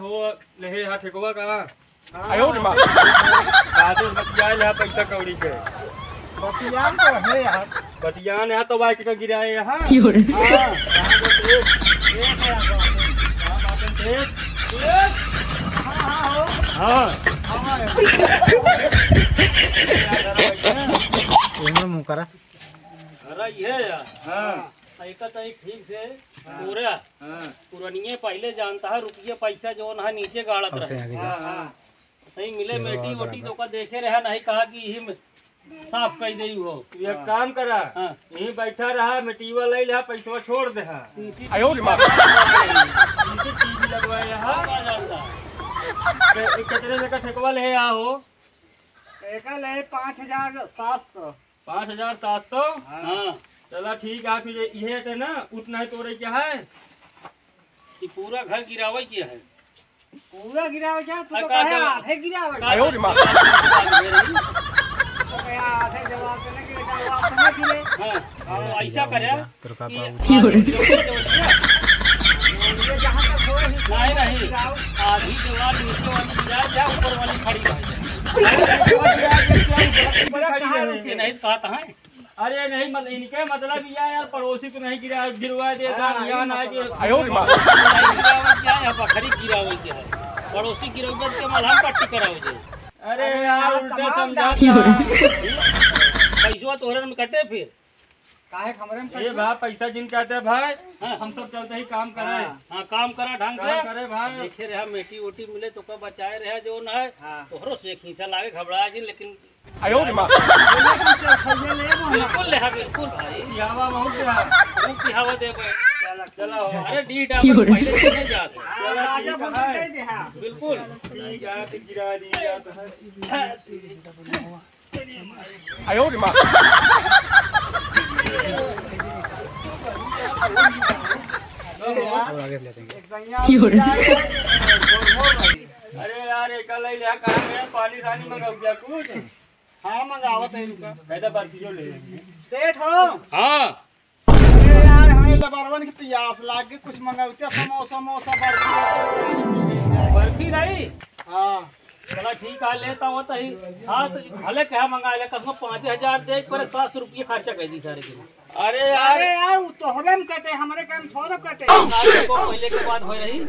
हो ले हां ठेकवा कहां आयो रे मां बादल बतियाल है पैसा कौड़ी के बतियान तो है यार। बतियान है तो बाइक का गिराए यहां हां हां ये मुंह करा अरे ये यार हां ऐसा तो ठीक से पूरा पुरानिये पहले जानता है रुपये पैसा जो ना नीचे गाड़त रहे नहीं मिले बेटी वोटी तो का देखे रहा नहीं कहा कि यही साफ कर दे हो एक काम करा यहीं बैठा रहा मिट्टीवा ले ले पैसा छोड़ दे आयो रे मां टीवी लगवाए यहां कितने में का ठेकवा ले आ हो एकल है 5700 5700 हाँ चला ठीक है फिर ये है ना उतना ही तोड़े क्या है कि पूरा घर गिरावे किया है पूरा गिरावे क्या तू तो का कहे जवाब? आधे गिरावे आयो रे मां तो कहे आधे जवाब देने के लिए जवाब देने के लिए हाँ तो ऐसा करे ये जहां तक हो नहीं नहीं आधी दीवार नीचे वाली गिरा या ऊपर वाली खड़ी रहे ये नहीं कहा कहाँ है अरे नहीं मतलब इनके मतलब ये यार पड़ोसी को नहीं गिरा गिरवा देता यहाँ ना कि आयो रे मां गिरावे क्या है बकरी गिरावे क्या है पड़ोसी गिरावे के मलहम पट्टी करावे जे अरे यार उल्टे समझा पैसा तोहरे में कटे फिर काहे हमरे में ये भाई पैसा जिन कहते हैं भाई हम सब चलते ही काम कराए हाँ काम करा ढंग से करे भाई देखे रहा मेटी ओटी मिले तो का बचाए रहा जो ना है तोहरो से खींचा लागे घबरा जी लेकिन आयो रे मां बिल्कुल ले बिल्कुल भाई हवा बहुत गया खूब की हवा दे चलो अरे डी डाबर पहले चले जाते राजा बोल के दे हां बिल्कुल ठीक है तो गिरा दिया तो आयो रे मां अरे यार एक ले ले कहां में पानी सानी मंगाऊ क्या कुछ हां मंगावत है रुका कहता बर्फी ले सेठ हो हाँ अरे यार हमें लबरवन की प्यास लाग गई कुछ मंगाउते समोसा समोसा बर्फी बर्फी रही हां चला ठीक है लेता हो तो ही हाँ तो भले क्या मंगा ले कम 5000 दे पर 700 रुपये खर्चा कर दी सारे के अरे यार अरे यार वो तोहरे में कटे हमरे काम थोड़ा कटे को पहले के बाद हो रही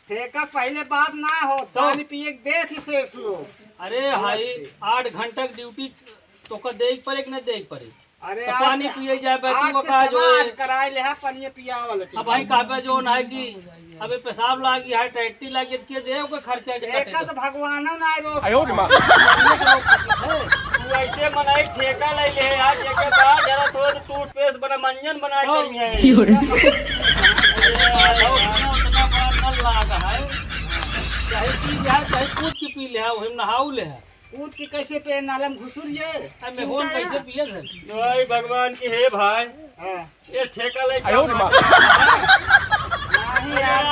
ठेका पहले बात ना हो पानी पिए के दे थी सेठ लोग अरे भाई 8 घंटा की ड्यूटी तो का देख पड़े कि नहीं देख पड़े अरे तो पानी पिए जाए बैठू का जो है कराए ले है पानी पियावल अब भाई कहाँ पे जो ना है कि अबे पेशाब लागी है टैटी लागी के दे कोई खर्चा के एक तो भगवान ना रोक आयो रे मां तू ऐसे मनाई ठेका ले ले यार एक बार जरा थोड़ा सूट पेस्ट बना मंजन बना कर है उतना बड़ा नल लागा है चाहे पी ले चाहे कूद के पी ले वही नहाऊ ले है कूद के कैसे पे नालम घुसुरिए मैं होन कैसे पिए है भाई भगवान की हे भाई हां ये ठेका ले आयो रे मां नहीं यार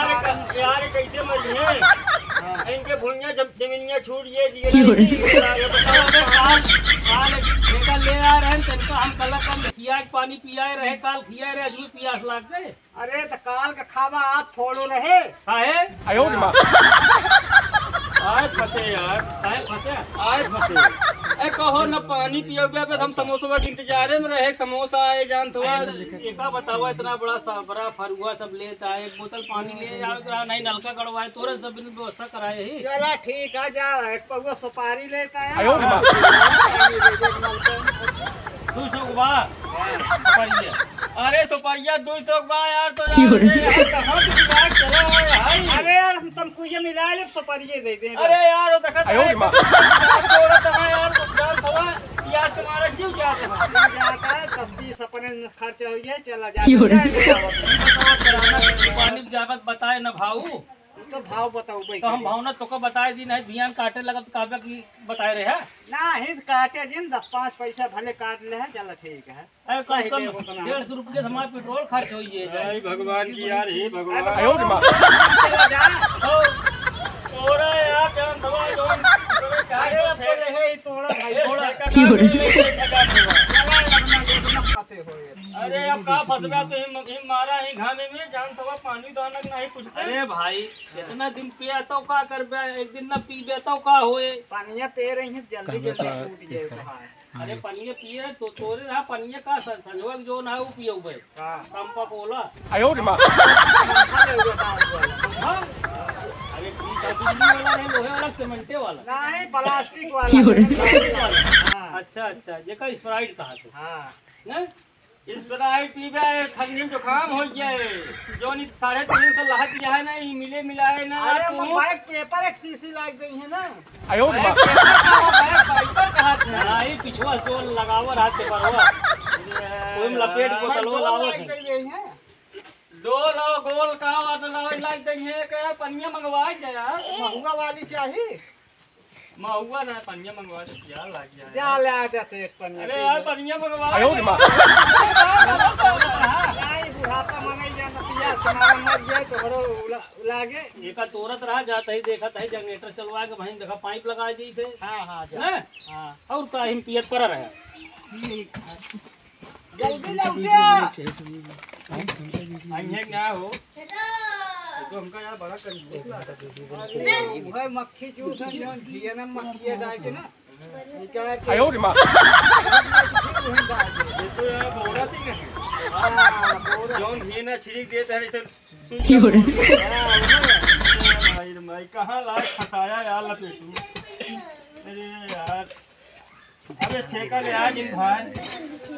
यार कैसे मजे इनके भुइयां जब जमीनियां छूट ये दिए काल ठेका ले आ रहे हैं तनका हम कल कम खिया पानी पियाए रहे काल खियाए रहे अजू पियास लाग गए अरे तो काल का खावा आज थोड़ो रहे काहे आयो रे मां आज फंसे यार काहे फंसे आज फंसे ए कहो न पानी पियोगे पे हम समोसा के इंतजार में रहे समोसा आए जान थोड़ा एका बताओ इतना बड़ा सबरा फरुआ सब लेता है एक बोतल पानी ले आओ नहीं नलका गड़वाए तुरंत सब व्यवस्था कराए ही चला ठीक है जा एक पगो सुपारी लेता है आयो रे मां 200 के बाद पड़िए अरे सुपरिया 200 बा यार तो यार कहां की बात चला है अरे यार हम तुमको ये मिला ले सुपारी दे दे अरे यार वो देखा आयो रे मां थोड़ा तो यार जान थवा प्याज के मारे क्यों जाते हैं जाता है 10-20 अपने खर्च हो गया चला जा पानी जागत बताए न भाऊ तो भाव बताओ भाई तो हम भावना तो को बताए दी नहीं भियान काटे लगा तो काबे की बताए रहे हैं ना हित काटे जिन 10-5 पैसा भले काट ले है चलो ठीक है अरे कम से कम 150 रुपये हमारा पेट्रोल खर्च हो जय भगवान की यार हे भगवान आयो रे मां चला जा तोरा यार जान थवा जो अरे तेरे है तोड़ा भाई थोड़ा फंसे हो अरे अब का फसगा तो हिम मारा ही घामे में जान सवा पानी दाना नहीं कुछ अरे भाई इतना दिन पिया तो का कर बे, एक दिन ना पी बे तो का होए। पानिया पे रही है जल्दी जल्दी टूट जाए तो अरे पनिया पिए तो तोरे रहा पनिया का संजोग जो ना वो पियो बे कम पा बोला। 哎呦我的妈！ हाँ? अरे ठीक है बिजली वाला नहीं लोहे वाला सीमेंटे वाला। नहीं प्लास्टिक वाला। अच्छा अच्छा ये का स्प्राइट कहा तो हाँ हैं? इस प्रकार पीबे ठंडी में जुकाम हो जाए जो नहीं 350 लाहत दिया है ना ये मिले मिलाए ना अरे तू मोबाइल पेपर एक शीशी लग गई है ना। 哎呦我的妈！ कहा था नहीं पिछवा तो लगावर हाथ से परवा कोई में लपेट बोतलवा लावो लग गई है। दो लो गोल का वाटर लाइट देंगे क्या पनिया मंगवा दे यार महुआ वाली चाहिए। महुआ ना पनिया मंगवा दे यार लाग क्या जाए ले आते सेठ पनिया। अरे यार पनिया मंगवा 哎呦我的妈！ नहीं बुढ़ापा मंगाई जाना पिया समारा मर जाए तो बड़ो लागे। एका तोरत रहा जाता ही देखा था जनरेटर चलवा के वहीं देखा पाइप लगा दी थे हाँ हाँ हैं? हाँ और का हिम पियत पर रहा जल्दी लौटे। अन्य क्या हो तो हमका यार बड़ा कंजूस लगता है भाई मक्खी चूस है जो घी ना मक्खी डाल के ना निकाल 哎呦我的妈！ ये तो यार बोरा सिंह है के जौन घी ना छिड़क देते हैं इसे भाई भाई कहाँ लाए फसाया यार लपेटू अरे यार अबे ठेका ले आ जिन भाई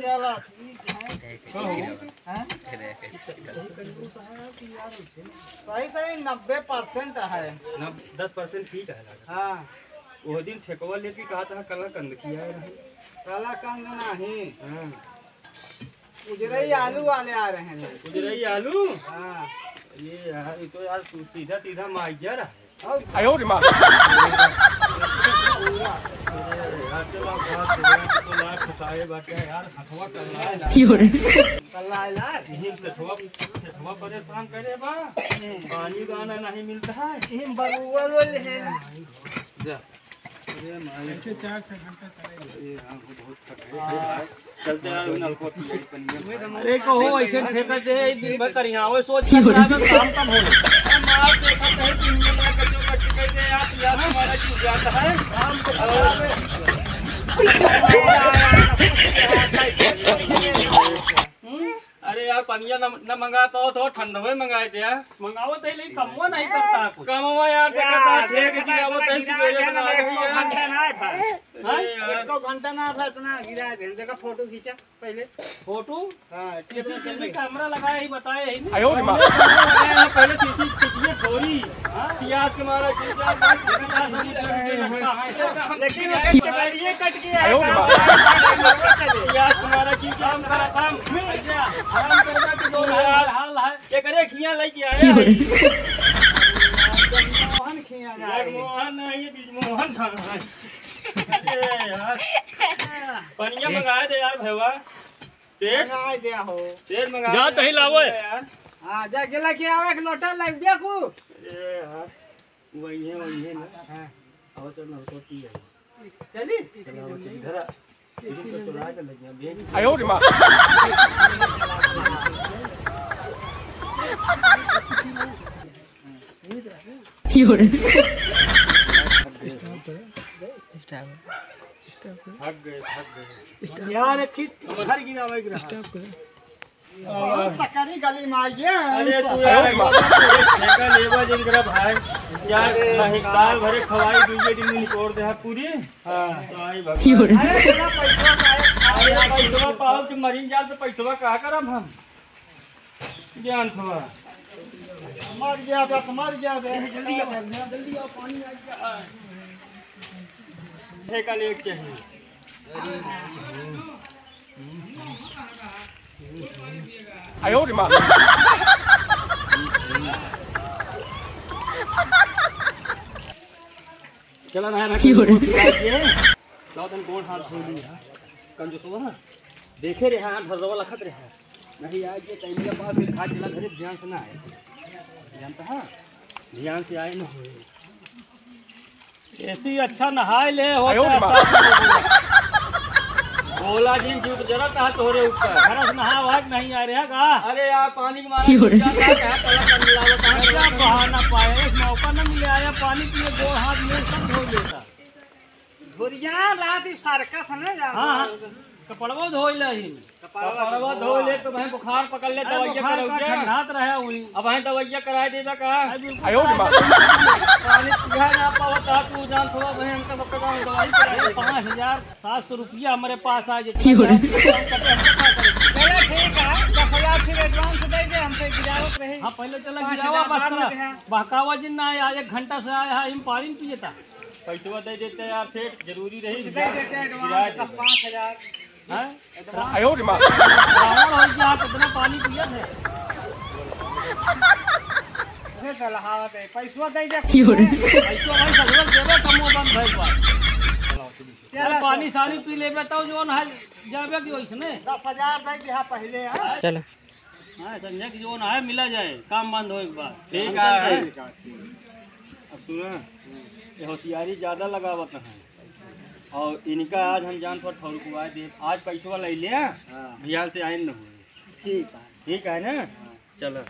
चलो ठीक है। सही सही 90% है। 10% ठीक है लगा हाँ वो दिन ठेकवा लेके कहा था कल कंद किया है काला कंद नहीं हाँ उजरई आलू वाले आ रहे हैं लोग। उजरई आलू हाँ ये यार ये तो यार सीधा सीधा माइजर है 哎呦我的妈！ यार चलो बात तो लाख फसाए बाटे यार हथवा कर कल्ला इलाज यहीं सेठवा परेशान करे बा पानी दाना नहीं मिलता है हिम बरुआ रोल है। चलते यार नलको पनिया अरे कहो ऐसे ठेका दे दिन भर करिया वो सोच के काम कम हो मार देखा है तीन मिला कचो कच के दे आप यार हमारा चीज जाता है काम तो अरे यार पनिया न मंगा पाओ तो ठंडवे मंगाए थे यार मंगाओ तो ले कमवा नहीं करता कुछ कमवा यार देखा ठेक दिया वो तो सवेरे बना घंटा ना भाई यार एक घंटा ना भाई इतना गिरा दे देखा फोटो खींचा पहले। फोटो हाँ सीसीटीवी कैमरा लगाया ही बताया ही 哎呦我的妈！ पहले सीसी टिकिए थोड़ी प्याज के मारा लेकिन ये कट गया 哎呦我的妈！ प्याज के मारा की काम करा काम आराम करना कि दो हाल है ये करे खिया लेके आया है मोहन खिया मोहन नहीं ये बीज मोहन था अरे यार पनिया मंगाए दे यार भैया सेठ मंगा दिया हो। सेठ मंगा जा तही लावो यार हाँ जा गेला के आवे एक लोटा लग दिया को। अरे यार वही है ना हाँ आओ चल ना तो पी है चली चलो इधर इधर तो चला के लग गया बेच 哎呦我的妈！ थक गए यार ठीक घर गिरा भाई गिरा सकरी गली में आ गया। अरे तू यार ठेका लेवा जिन करा भाई यार नहीं साल भरे खवाई दूजे दिन में निकोड़ दे है पूरी हां आई भगवान अरे तेरा पैसा अरे पैसा पाओ कि मरीन जाल तो पैसा कहा करब हम ज्ञान थोड़ा मर गया बस मर गया जल्दी आओ पानी आ गया। ठेका ले के चाहिए 哎呦我的妈！ चला ना ना लाओ तन गोल हाथ धो लिया कंजो तो ना देखे रे हां भरवा लखत रे नहीं आज ये टाइम के पास खा चला घरे ध्यान से ना आए जानता है ध्यान से आए ना ऐसी अच्छा नहाए ले हो 哎呦我的妈！ बोला दिन जुट जरूरत है तोरे ऊपर। घरस नहा वहा के नहीं आ रहा का? अरे यार पानी के मारा क्या बहाना पाए, इस मौका न मिले आया पानी पिए, दो हाथ में सब धो लेता। धुरिया रात ही सर्कस है जा। हाँ कपड़वा धो ले, कपड़वा धो ले तो भाई बुखार पकड़ ले, दवाइया कराओ क्या? ठंडात रहे हुई। अब भाई दवाइया करा देगा का? आयो रे माँ। पानी पिया ना पावता तू जान थोड़ा भाई हमका सबका काम दवाई करा दे। 5700 रुपया हमारे पास आ जाए। चलो ठीक है, 10,000 फिर एडवांस दे दे, हमसे गिरावत रहे। हाँ पहले चला 5,000 गिरावा बाद में बस देहा। बहकावा जिन ना आया, 1 घंटा से आया है, हम पानी पिएता। पैसा दे देते यार सेठ, जरूरी रही दे देते एडवांस 5,000। आयो रे माँ। रावण हो गया, कितना पानी पिया थे। अरे दलहावत है, पैसा दे दे। ऐसो भाई सगवल देवे कमो बंद भइल बा। अरे पानी सानी पी लेबे तो जोन है जाबे की वैसने 10,000 दे दिया पहले। चल हां संजय की जोन है मिला जाए, काम बंद हो एक बार। ठीक है। अब सुना, ये होशियारी ज्यादा लगावत है और इनका आज हम जान पर ठोरकुआ दे। आज पैसा ले लिया भैया से आइन न हुए। ठीक है। ठीक है ना, चलो।